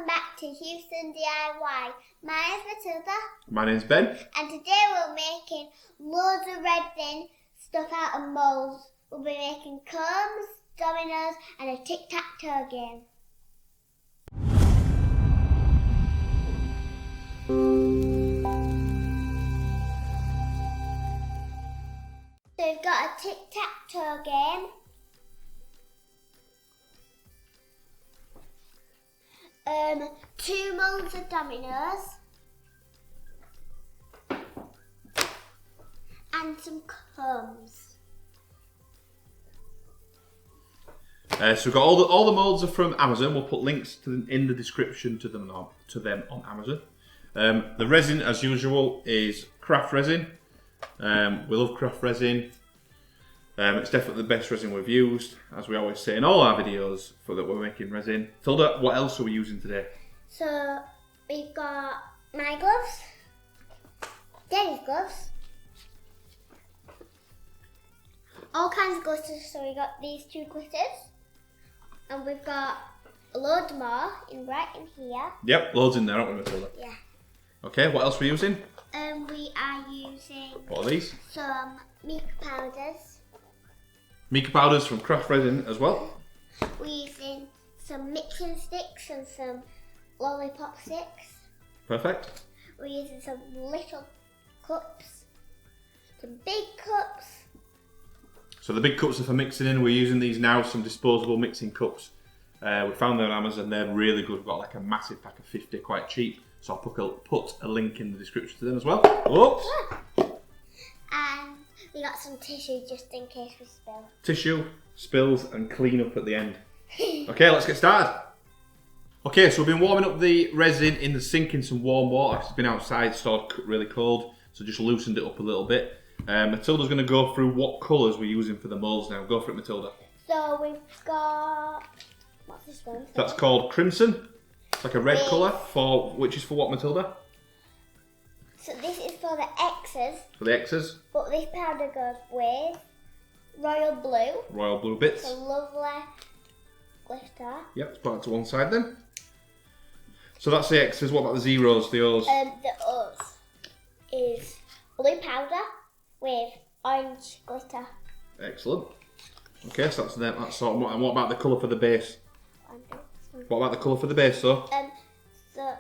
welcome back to Huson DIY. My name's Matilda. My name's Ben. And today we're making loads of resin stuff out of moulds. We'll be making combs, dominoes and a tic-tac-toe game. So we've got a tic-tac-toe game. Two moulds of dominoes and some combs. So we've got all the moulds are from Amazon. We'll put links to them in the description to them on Amazon. The resin, as usual, is Craft Resin. We love Craft Resin. It's definitely the best resin we've used, as we always say in all our videos for that we're making resin. Tilda, what else are we using today? So we've got my gloves, Daddy's gloves, all kinds of glitters. So we got these two glitters, and we've got a load more right in here. Yep, loads in there, aren't we, Matilda? Yeah. Okay, what else are we using? We are using What are these? some mica powders. Mica powders from Craft Resin as well. We're using some mixing sticks and some lollipop sticks. Perfect. We're using some little cups, some big cups. So the big cups are for mixing in. We're using these now, some disposable mixing cups. We found them on Amazon. They're really good. We've got like a massive pack of 50, quite cheap. So I'll put a link in the description to them as well. Whoops. And we got some tissue just in case we spill. Tissue, spills and clean up at the end. Okay, let's get started. Okay, so we've been warming up the resin in the sink in some warm water. It's been outside, stored really cold, so just loosened it up a little bit. Matilda's going to go through what colours we're using for the moulds now. Go for it, Matilda. So we've got, what's this one? That's called crimson. It's like a red colour, which is for what, Matilda? So this is for the X's. For the X's. But this powder goes with royal blue. Royal blue bits. So lovely glitter. Yep, let's put that to one side then. So that's the X's. What about the zeros, the O's? The O's is blue powder with orange glitter. Excellent. Okay, so that's them. That's sort of, and what about the colour for the base? What about the colour for the base, though? So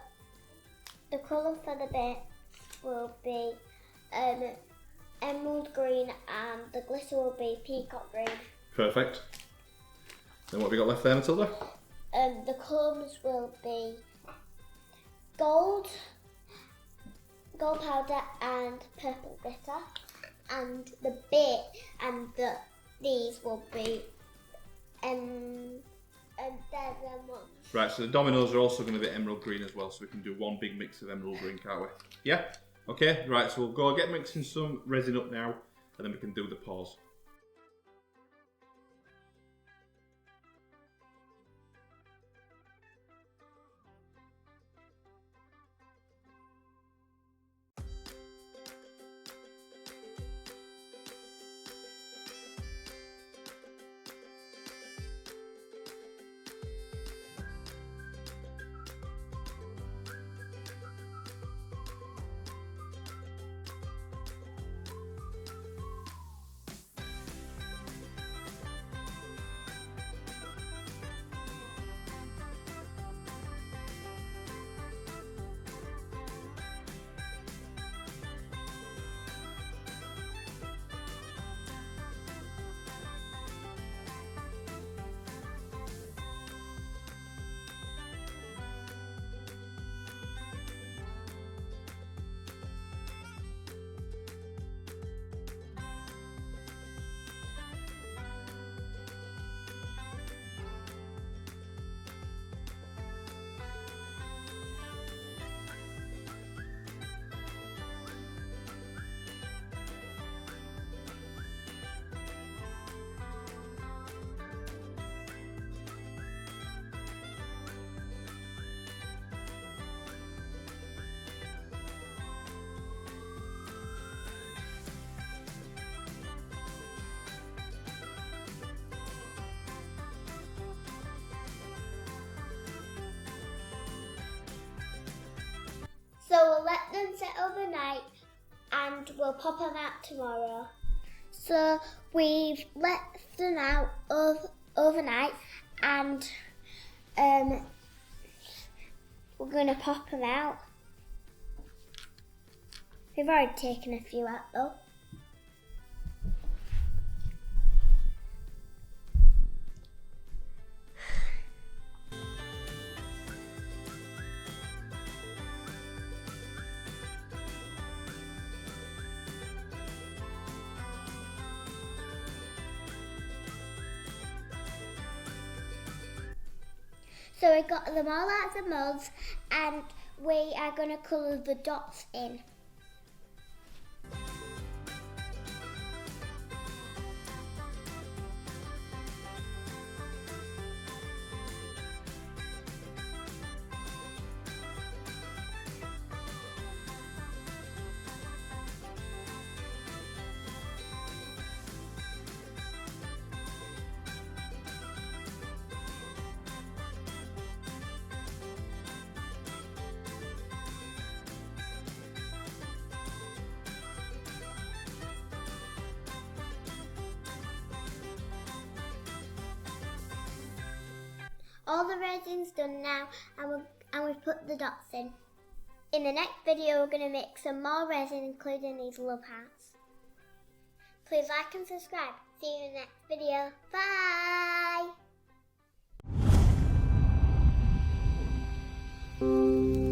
the colour for the base will be emerald green, and the glitter will be peacock green. Perfect. Then what have we got left there, Matilda? The combs will be gold powder and purple glitter, and the bit and these will be they're them ones. Right, so the dominoes are also going to be emerald green as well, so we can do one big mix of emerald green, can't we? Yeah? Okay, right, so we'll go get mixing some resin up now, and then we can do the pause. set overnight and we'll pop them out tomorrow. So we've left them out overnight and we're going to pop them out. We've already taken a few out though. So we got them all out of the moulds and we are going to colour the dots in. All the resin's done now and we've put the dots in. In the next video we're going to make some more resin including these love hearts. Please like and subscribe. See you in the next video. Bye!